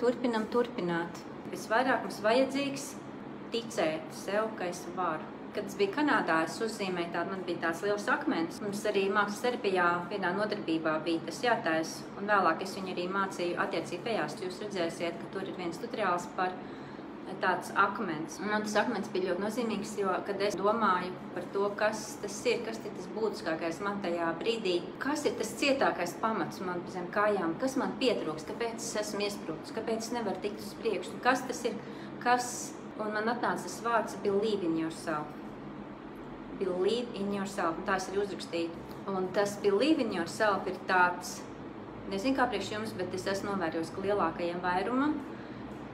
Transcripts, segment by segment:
turpināt. Visvairāk mums vajadzīgs ticēt sev, ka es varu. Kad es biju Kanādā, es uzzīmēju tādu, man bija tāds liels akmens. Mums arī mākslas terapijā vienā nodarbībā bija tas jātaisa, un vēlāk es viņu arī mācīju attiecīgi pējās. Jūs redzēsiet, ka tur ir viens tutoriāls par tāds akmens. Un man tas akmens bija ļoti nozīmīgs, jo, kad es domāju par to, kas tas ir tas būtiskākais man tajā brīdī, kas ir tas cietākais pamats man zem kājām, kas man pietrūks, kāpēc es esmu iesprūdis, kāpēc es nevaru tikt uz priekšu, kas tas ir, un man atnāca tas vārds believe in yourself. Believe in yourself, un tās ir uzrakstīta. Un tas believe in yourself ir tāds, nezinu kā priekš jums, bet es esmu novērojusi, ka lielākajiem vairumam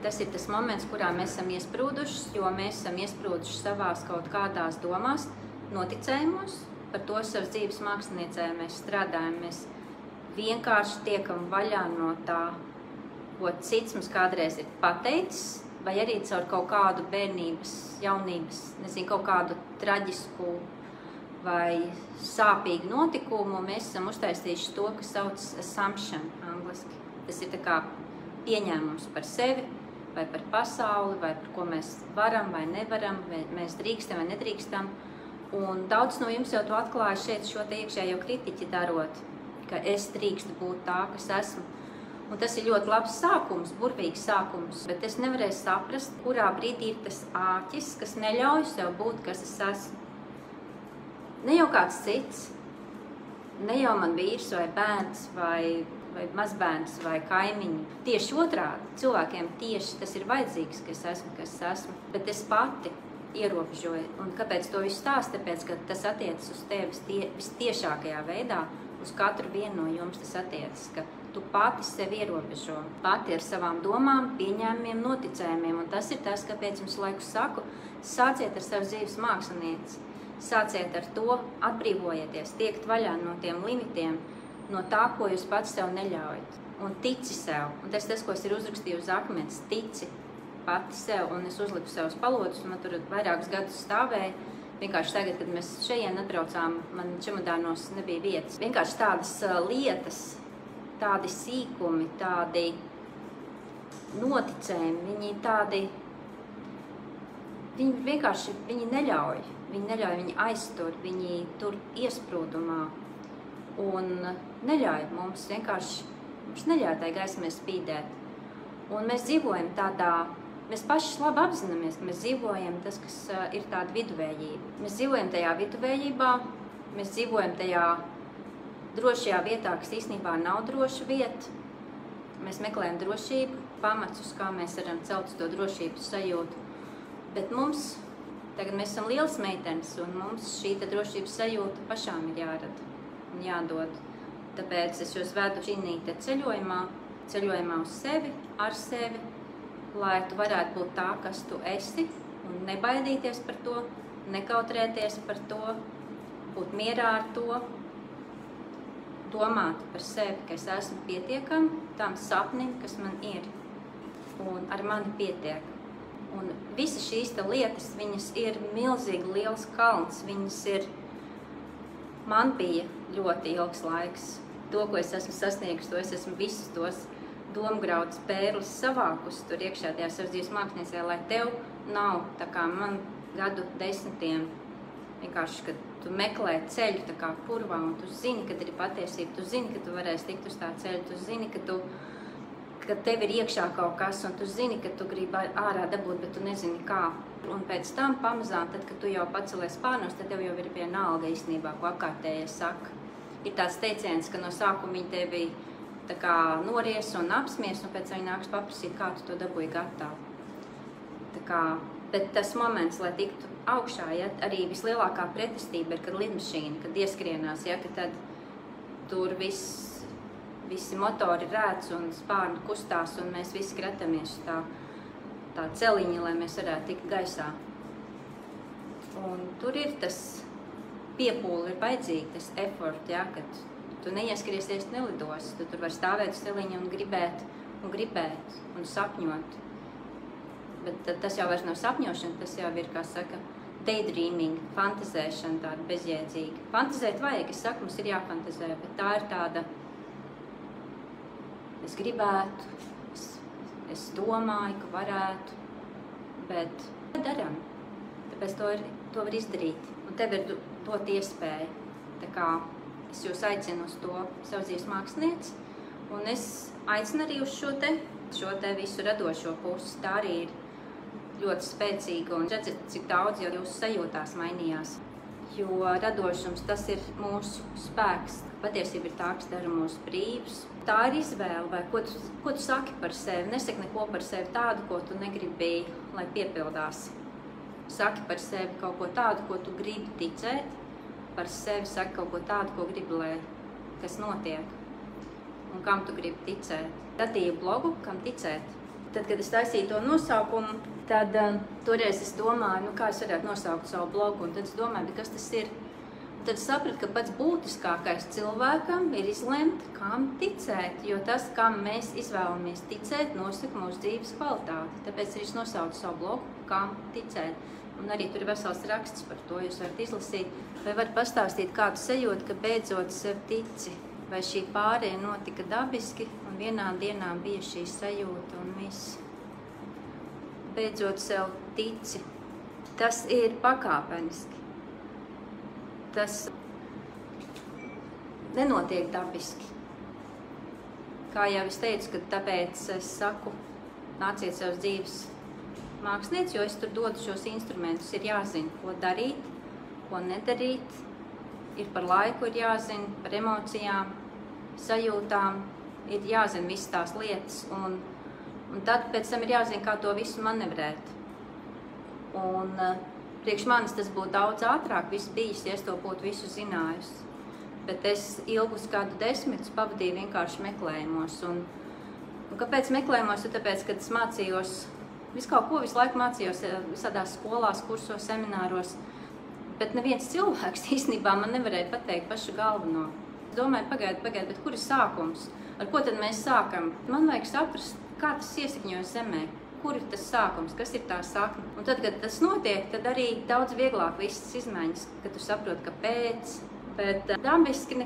tas ir tas moments, kurā mēs esam iesprūduši, jo mēs esam iesprūduši savās kaut kādās domās, noticējumos, par to savas dzīves māksliniecē mēs strādājam, mēs vienkārši tiekam vaļā no tā, ko cits mums kādreiz ir pateicis, vai arī caur kaut kādu bērnības, jaunības, nezinu, kaut kādu traģisku vai sāpīgu notikumu, mēs esam uztaisījuši to, kas sauc assumption angliski. Tas ir tā kā pieņēmums par sevi, vai par pasauli, vai par ko mēs varam vai nevaram, vai mēs drīkstam vai nedrīkstam. Un daudz no jums jau to atklāja šeit šo te iekšējo kritiķi darot, ka es drīkstu būt tā, kas esmu. Un tas ir ļoti labs sākums, burvīgs sākums, bet es nevarēju saprast, kurā brīdī ir tas āķis, kas neļauj sev būt, kas es esmu. Ne jau kāds cits, ne jau man vīrs vai bērns vai mazbērns vai kaimiņi. Tieši otrādi, cilvēkiem tieši tas ir vajadzīgs, ka es esmu, bet es pati ierobežoju. Un kāpēc to visu stāstu? Tāpēc, ka tas attiecas uz tevi vistiešākajā veidā, uz katru vienu no jums tas attiecas, ka tu pati sevi ierobežo, pati ar savām domām, pieņēmumiem, noticējumiem, un tas ir tas, kāpēc jums laiku saku, sāciet ar savu dzīves mākslinieci, sāciet ar to, atbrīvojieties, tiekt vaļā no tiem limitiem, no tā, ko jūs pats sev neļaujat. Un tici sev. Un tas, ko es ir uzrakstīju uz akmens, tici pati sev. Un es uzliku sev uz palodus, un man tur vairākus gadus stāvēja. Vienkārši tagad, kad mēs šeit atbraucām, man čemodānos nebija vietas. Vienkārši tādas lietas, tādi sīkumi, tādi noticējumi, viņi vienkārši neļauj. Viņi aiztur, viņi tur iesprūdumā. Un neļauj mums neļauj tai gaismai spīdēt. Un mēs dzīvojam mēs paši labi apzināmies, ka mēs dzīvojam tas, kas ir tāda viduvējība. Mēs dzīvojam tajā viduvējībā, mēs dzīvojam tajā drošajā vietā, kas īstenībā nav droša vieta. Mēs meklējam drošību, pamats, uz kā mēs varam celt to drošības sajūtu. Bet tagad mēs esam lielas meitenes, un mums šī drošības sajūta pašām ir jārada un jādod. Tāpēc es jūs vedu šī ceļojumā uz sevi, ar sevi, lai tu varētu būt tā, kas tu esi, un nebaidīties par to, nekautrēties par to, būt mierā ar to, domāt par sevi, ka es esmu pietiekama tam sapnim, kas man ir, un ar mani pietiek. Un visas šīs lietas, viņas ir milzīgi liels kalns, man bija ļoti ilgs laiks. To, ko es esmu sasniegusi, to es esmu visus tos domgraudas pērles savākus tur iekšā tajā savas dzīves māksliniecē, lai tev nav tā kā man gadu desmitiem. Vienkārši, kad tu meklē ceļu tā kā purvā, un tu zini, kad ir patiesība, tu zini, ka tu varēsi tikt uz tā ceļu, tu zini, ka tev ir iekšā kaut kas, un tu zini, ka tu gribi ārā dabūt, bet tu nezini kā. Un pēc tam pamazām, tad, kad tu jau pacelies pārnos, tad tev jau ir vienalga īstenībā, ko apkārtējie saka. Ir tāds teiciens, ka no sākuma viņi tevi tā kā nories un apsmies, un pēc viņi nāks paprasīt, kā tu to dabūji gatavu. Tā kā, bet tas moments, lai tiktu augšā, ja, arī vislielākā pretestība ir, kad lidmašīna, kad ieskrienās, ja, ka tad tur visi motori rēc un spārni kustās, un mēs visi kratamies tā celiņa, lai mēs varētu tikt gaisā. Un tur ir tas piepūli, ir vajadzīgi tas effort, ja, kad tu neieskriesies, nelidos, tu tur var stāvēt uz celiņa un gribēt un sapņot. Bet tas jau vairs nav sapņošana, tas jau ir, kā saka, daydreaming, fantazēšana tāda bezjēdzīga. Fantazēt vajag, es saku, mums ir jāfantazē, bet tā ir tāda, es gribētu, Es domāju, ka varētu, bet daram. Tāpēc to var izdarīt. Un tev ir dot iespēju. Tā kā es jūs aicinu uz to savu dzīves mākslinieci. Un es aicinu arī uz šo te visu radošo pusi. Tā arī ir ļoti spēcīga. Un redzat, cik daudz jau jūsu sajūtās mainījās. Jo radošums, tas ir mūsu spēks. Patiesība ir tā, kas dara mūsu brīvus. Tā ir izvēle, vai ko tu saki par sevi. Nesaki neko par sevi tādu, ko tu negribi, lai piepildās. Saki par sevi kaut ko tādu, ko tu gribi ticēt. Par sevi saki kaut ko tādu, ko gribi, lai kas notiek. Un kam tu gribi ticēt. Radīju blogu, kam ticēt. Tad, kad es taisīju to nosaukumu, tad toreiz es domāju, kā es varētu nosaukt savu blogu. Un tad es domāju, kas tas ir. Tad es sapratu, ka pats būtiskākais cilvēkam ir izlemt, kam ticēt, jo tas, kam mēs izvēlamies ticēt, nosaka mūsu dzīves kvalitāti. Tāpēc arī es nosaucu savu blogu, kam ticēt. Un arī tur ir vesels raksts par to, jūs varat izlasīt. Vai varat pastāstīt, kādu sajūtu, ka beidzot sev tici? Vai šī pārēja notika dabiski, un vienā dienā bija šī sajūta un viss. Beidzot sev tici. Tas ir pakāpeniski. Tas nenotiek dabiski. Kā jau es teicu, ka tāpēc es saku, nāciet savas dzīves mākslinieci, jo es tur dodu šos instrumentus. Ir jāzina, ko darīt, ko nedarīt. Ir par laiku ir jāzina, par emocijām, sajūtām. Ir jāzina visas tās lietas. Un tad pēc tam ir jāzina, kā to visu manevrēt. Un priekš manis tas būtu daudz ātrāk viss bijis, ja es to būtu visu zinājusi. Bet es ilgus kādu 10 pavadīju vienkārši meklējumos. Un kāpēc meklējumos? Tāpēc, kad es mācījos, visu laiku mācījos visādās skolās, kursos, semināros. Bet neviens cilvēks īstenībā man nevarēja pateikt pašu galveno. Es domāju, pagaid, bet kur ir sākums? Ar ko tad mēs sākam? Man vajag saprast, kā tas iesakņojas zemē. Kur ir tas sākums, kas ir tā sakne. Un tad, kad tas notiek, tad arī daudz vieglāk visas izmaiņas, kad tu saproti, kāpēc. Bet dabiski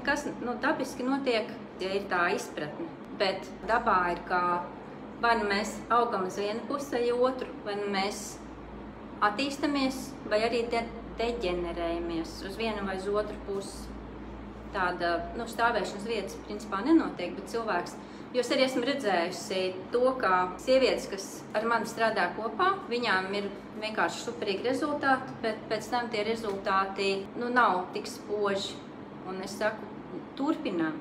dabiski notiek, ja ir tā izpratne. Bet dabā ir kā, vai nu mēs augam uz vienu pusi vai otru, vai nu mēs attīstamies, vai arī deģenerējamies uz vienu vai uz otru pusi. Tāda stāvēšanas vietas principā nenotiek, bet cilvēks. Jo es arī esmu redzējusi to, ka sievietes, kas ar mani strādā kopā, viņām ir vienkārši superīgi rezultāti, bet pēc tam tie rezultāti nav tik spoži. Un es saku, turpinām.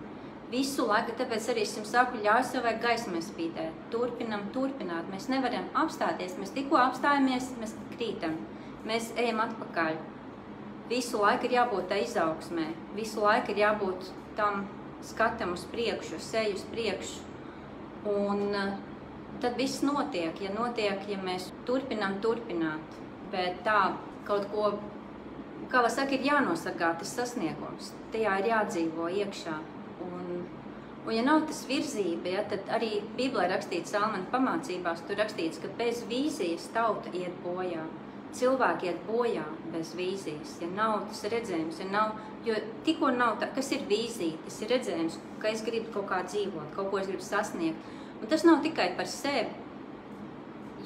Visu laiku, tāpēc arī es jums saku, ļauj sev vajag gaismai spīdēt. Turpināt. Mēs nevaram apstāties. Mēs tikko apstājamies, mēs krītam. Mēs ejam atpakaļ. Visu laiku ir jābūt tā izaugsmē. Visu laiku ir jābūt tam skatam uz priekšu, seju uz priekšu. Un tad viss notiek, ja mēs turpināt. Bet tā kaut ko, kā lai saka, ir jānosargā tas sasniegums. Tajā ir jādzīvo iekšā. Un ja nav tas virzība, tad arī Bībelē rakstīts Salmana pamācībās, tur rakstīts, ka bez vīzijas tauta iet bojā. Cilvēki iet bojā bez vīzijas, ja nav tas redzējums, jo tikko nav tā, kas ir vīzija, tas ir redzējums, ka es gribu kaut kā dzīvot, kaut ko es gribu sasniegt. Un tas nav tikai par sevi,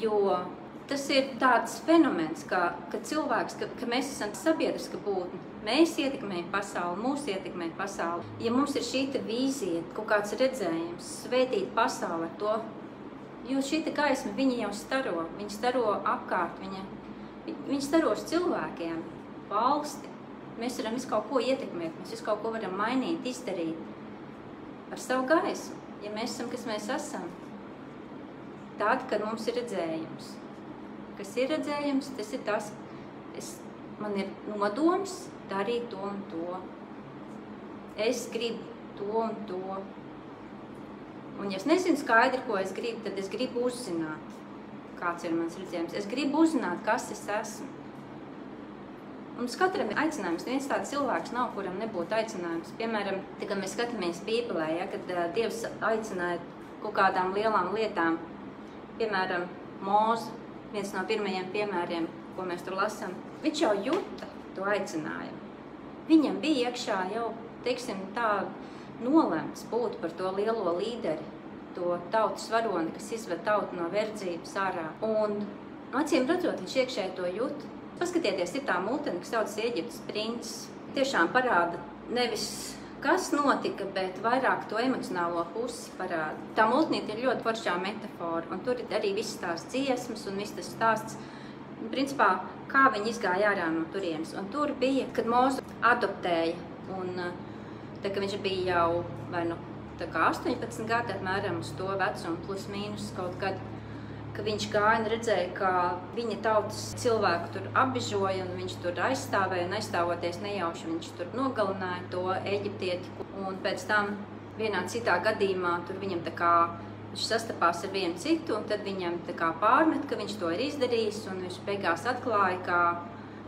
jo tas ir tāds fenomens, ka cilvēks, ka mēs esam sabiedriska būtne, mēs ietekmējam pasauli, mūs ietekmē pasauli. Ja mums ir šī vīzija, kaut kāds redzējums, svētīt pasauli ar to, jo šī gaisma, viņi jau staro, viņi staro apkārt, viņi staro uz cilvēkiem, valsti. Mēs varam visu kaut ko ietekmēt, mēs visu kaut ko varam mainīt, izdarīt ar savu gaismu. Ja mēs esam, kas mēs esam, tad, kad mums ir redzējums. Kas ir redzējums, tas ir tas, man ir nodoms darīt to un to. Es gribu to un to. Un ja es nezinu skaidri, ko es gribu, tad es gribu uzzināt, kāds ir mans redzējums. Es gribu uzzināt, kas es esmu. Mums katram ir aicinājums. Neviens tāds cilvēks nav, kuram nebūtu aicinājums. Piemēram, kad mēs skatāmies Bībelē, kad Dievs aicināja kaut kādām lielām lietām. Piemēram, Moze, viens no pirmajiem piemēriem, ko mēs tur lasām. Viņš jau juta to aicinājumu. Viņam bija iekšā jau, teiksim, tā nolemts būt par to lielo līderi. to tautas varoni, kas izved tautu no verdzības ārā. Un, acīm redzot, viņš iekšēji to jūt. Paskatieties, ir tā multene, kas saucas Ēģiptes princis. Tiešām parāda nevis kas notika, bet vairāk to emocionālo pusi parāda. Tā multnīte ir ļoti foršā metafora, un tur ir arī visas tās dziesmas un viss tas stāsts, principā, kā viņi izgāja ārā no turienes. Un tur bija, kad Mozu adoptēja, un tā, ka viņš bija jau vai nu tā kā 18 gadi apmēram uz to vecumu, plus mīnus kaut kad, ka viņš gāja un redzēja, ka viņa tautas cilvēku tur apbižoja un viņš tur aizstāvēja un aizstāvoties nejauši viņš tur nogalināja to eģiptieti. Un pēc tam vienā citā gadījumā tur viņam tā kā viņš sastapās ar vienu citu un tad viņam tā kā pārmet, ka viņš to ir izdarījis un viņš beigās atklāja, ka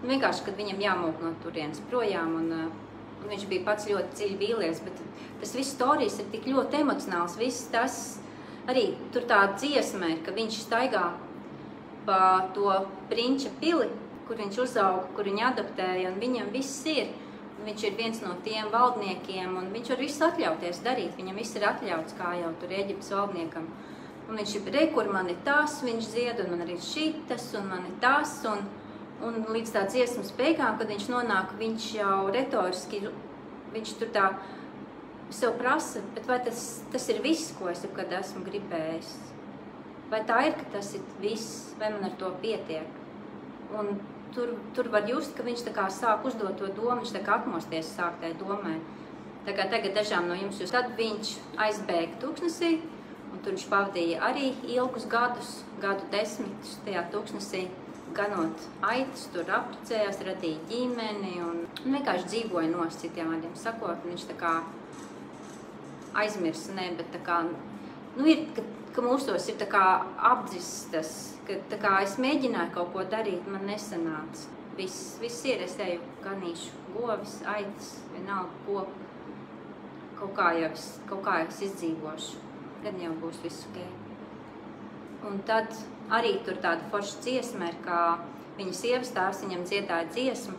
vienkārši, kad viņam jāmūk no turienes projām un viņš bija pats ļoti dziļi vīlies, bet tas viss storijas ir tik ļoti emocionāls, viss tas arī tur tā dziesma ir, ka viņš staigā pa to prinča pili, kur viņš uzauga, kur viņu adoptēja, un viņam viss ir. Viņš ir viens no tiem valdniekiem, un viņš var visu atļauties darīt. Viņam viss ir atļauts, kā jau tur Ēģiptes valdniekam. Un viņš ir, kur man ir tas, viņš dzied, un man arī šitas, un man ir tas, un līdz tā dziesmas beigām, kad viņš nonāk, viņš jau retoriski, viņš tur tā sev prasa, bet vai tas ir viss, ko es jebkad esmu gribējis? Vai tā ir, ka tas ir viss, vai man ar to pietiek? Un tur var just, ka viņš tā kā sāk uzdot to domu, viņš tā kā atmosties sāk tai domai. Tā kā tagad dažām no jums jūs, tad viņš aizbēga tūkstnesī, un tur viņš pavadīja arī ilgus gadus, gadu desmitus tajā tūkstnesī, ganot aitas, tur apprecējās, radīja ģimeni un vienkārši dzīvoja no citiem vārdiem sakot, un viņš tā kā aizmirst, ne, bet tā kā, ir, ka mūsos ir tā kā apdzis tas, ka tā kā es mēģināju kaut ko darīt, man nesanāca. Viss ir, es eju ganīšu govis, aitas, vienalga ko, kaut kā jau es izdzīvošu, kad jau būs viss ok. Un tad arī tur tāda forša dziesma ir, kā viņa sievas tēvs viņam dziedāja dziesmu,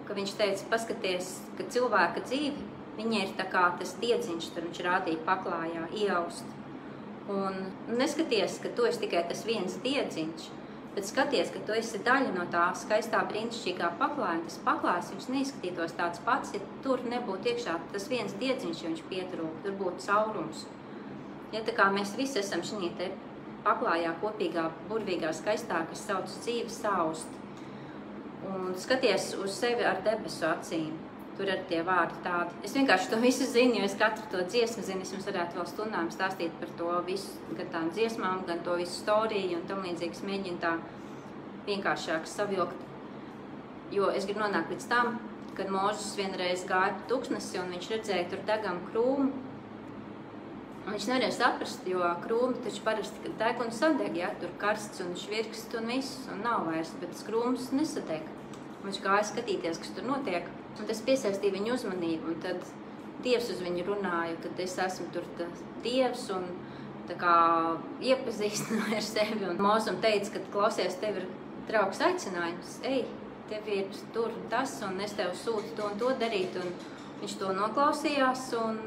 ka viņš teica, paskaties, ka cilvēka dzīve, viņa ir tā kā tas diedziņš, tur viņš rādīja paklājā, ieaust. Un neskaties, ka tu esi tikai tas viens diedziņš, bet skaties, ka tu esi daļa no tā skaistā brīnišķīgā paklāja, un tas paklājs viņš neizskatītos tāds pats, ja tur nebūtu iekšā tas viens diedziņš, ja viņš pietrūk, tur būtu caurums. Ja tā kā mēs visi esam šī te paklājā, kopīgā, burvīgā, skaistā, kas sauc dzīves aust, un skaties uz sevi ar debesu acīm. Tur ir tie vārdi tādi. Es vienkārši to visu zinu, jo es katru to dziesmu zinu. Es jums varētu vēl stundām stāstīt par to visu, gan tām dziesmām, gan to visu storiju un tam līdzīgas mēģinu tā vienkāršāk savilkt. Jo es gribu nonākt līdz tam, kad Mūžs vienreiz gāja pa tūkstnesi un viņš redzēja tur degam krūmu. Un viņš nevarēja saprast, jo krūmi taču parasti deg un sadeg, ja? Tur karsts un švirkst un viss, un nav vairs, bet tas krūms nesadeg. Un viņš gāja skatīties, kas tur notiek. Un tas piesaistīja viņu uzmanību, un tad Dievs uz viņu runāja, kad es esmu tur Dievs un tā kā iepazīstināja ar sevi. Un Mūzum teica, ka klausies, tev ir draugs aicinājums, ej, tev ir tur un tas, un es tev sūtu to un to darīt. Un viņš to noklausījās, un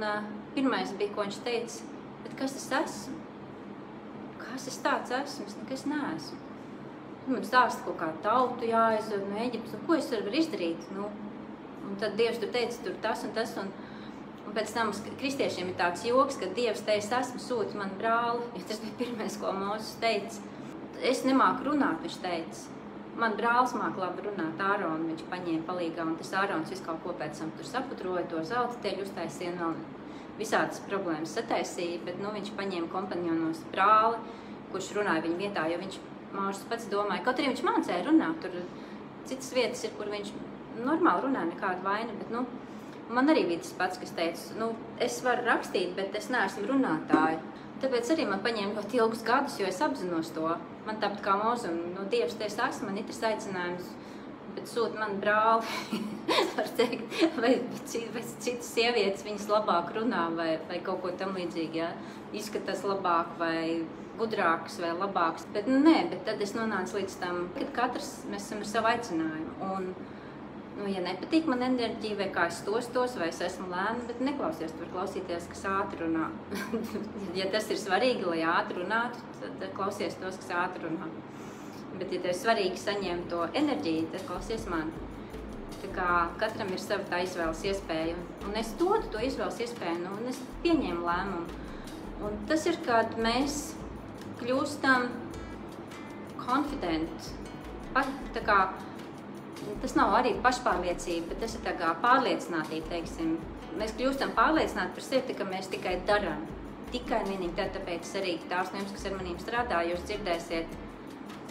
pirmais bija, ko viņš teica, bet kas es esmu? Kas es tāds esmu? Es nekas neesmu. Man stāsta kaut kā tautu jāaizved no Ēģiptes, un ko es varu izdarīt? Un tad Dievs tur teica, tur tas un tas, un pēc tam kristiešiem ir tāds joks, ka Dievs teica, esmu sūti man brāli, jo tas bija pirmais, ko Mūzes teica. Es nemāku runāt, viņš teica. Man brālis māk labi runāt, Āronu, viņš paņēma palīgā, un tas Ārons visu kaut ko pēc tam tur saputroja, to zelta teļu uztaisīja, un vēl visādas problēmas sataisīja, bet viņš paņēma kompanionos brāli, kurš runāja viņa vietā, jo viņš Mūžs pats domāja, kaut arī viņš mācēja runāt, tur citas vietas ir, kur viņš normāli runāja, nekāda vaina, bet man arī bija tas pats, kas teica, es varu rakstīt, bet es neesmu runātāja. Tāpēc arī man paņēma ļoti ilgus gadus, jo es apzinos to. Man tāpat kā Mūzum, Dievs te es esmu, man ir tas aicinājums, bet sūta man brāli, var teikt, vai citas sievietes viņas labāk runā, vai kaut ko tam līdzīgi, ja? Izskatās labāk, vai gudrāks vai labāks. Bet nē, bet tad es nonācu līdz tam, kad katrs mēs esam ar savu aicinājumu. Un Nu, ja nepatīk man enerģija, vai kā es tostos, vai es esmu lēna, bet neklausies, tur klausīties, kas ātri runā. Ja tas ir svarīgi, lai ātri runātu, tad klausies tos, kas ātri runā. Bet, ja tev ir svarīgi saņemt to enerģiju, tad klausies mani. Tā kā katram ir sava tā izvēles iespēja, un es dodu to izvēles iespēju, un es pieņēmu lēmumu. Un tas ir, kad mēs kļūstam confident. Tā kā tas nav arī pašpārliecība, bet tas ir tā kā pārliecinātība, teiksim. Mēs kļūstam pārliecināti par sevi, ka mēs tikai darām. Tikai vienīgi tāpēc arī tās no jums, kas ar manīm strādā, jūs dzirdēsiet,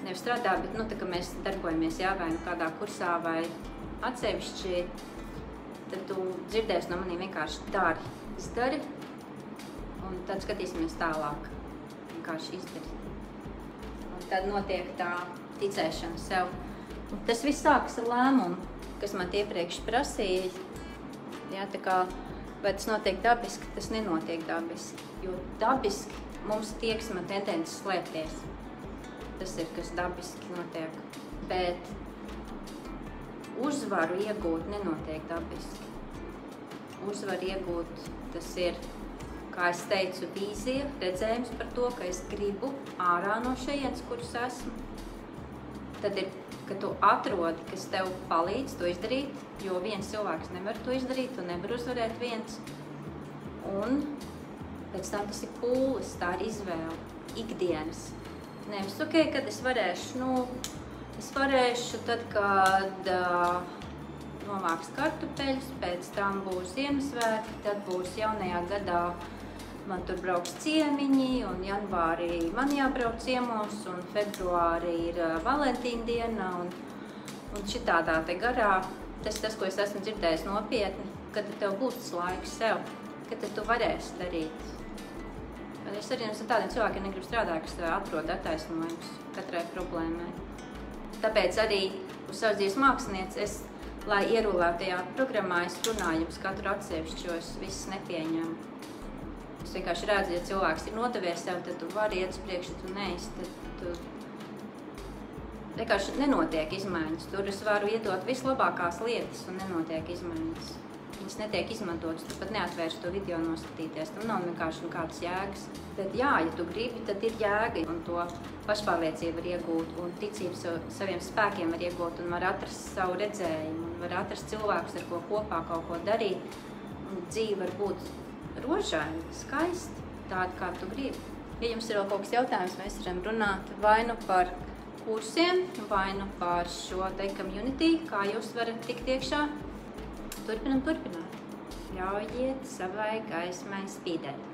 nevis strādā, bet tā kā mēs darbojamies vai kādā kursā vai atsevišķi, tad tu dzirdēsi no manīm vienkārši dari, izdari, un tad skatīsimies tālāk, vienkārši izdari. Un tad notiek tā ticēšana sev. Tas viss sākas ar lēmumu, kas man iepriekš prasīja. Jā, tā kā, vai tas notiek dabiski, tas nenotiek dabiski. Jo dabiski mums tieksme tendence slēpties. Tas ir, kas dabiski notiek. Bet uzvaru iegūt nenotiek dabiski. Uzvaru iegūt, tas ir, kā es teicu, vīzija, redzējums par to, ka es gribu ārā no šejienes, kurus esmu. Tad ir, ka tu atrodi, kas tev palīdz to izdarīt, jo viens cilvēks nevar to izdarīt, tu nevar uzvarēt viens. Un pēc tam tas ir pūles, tā ir izvēle, ikdienas. Nevis, kad es varēšu tad, kad novāks kartupeļus, pēc tam būs Ziemassvētki, tad būs jaunajā gadā man tur brauks ciemiņi, un janvārī man jābrauc ciemos, un februārī ir Valentīna diena, un šitādā te garā. Tas, ko es esmu dzirdējis nopietni, kad tev būs tas laiks sev, kad tu varēsi darīt. Es arī esmu tādiem cilvēkiem negribu strādāt, kas atrod attaisnojumus katrai problēmai. Tāpēc arī uz savas dzīves mākslinieci es, lai ierulētajā programmā, es runāju jums katru atsevišķi, jo es viss nepieņemu. Es vienkārši redzu, ja cilvēks ir nodevies sev, tad tu vari iet uz priekšu, tu neesi, tad vienkārši nenotiek izmaiņas. Tur es varu iedot vislabākās lietas un nenotiek izmaiņas. Viņas netiek izmantotas, tu pat neatvērsi to video noskatīties, tam nav vienkārši nekādas jēgas. Bet jā, ja tu gribi, tad ir jēga, un to pašpārliecību var iegūt, un ticību saviem spēkiem var iegūt, un var atrast savu redzējumu, un var atrast cilvēkus, ar ko kopā kaut ko darīt, un dzīve var būt rožaini, skaisti, tādi, kā tu gribi. Ja jums ir vēl kaut kas jautājums, mēs varam runāt vai nu par kursiem, vai nu par šo te community, kā jūs varat tikt iekšā. Turpināt. Ļaujiet savai gaismai spīdēt.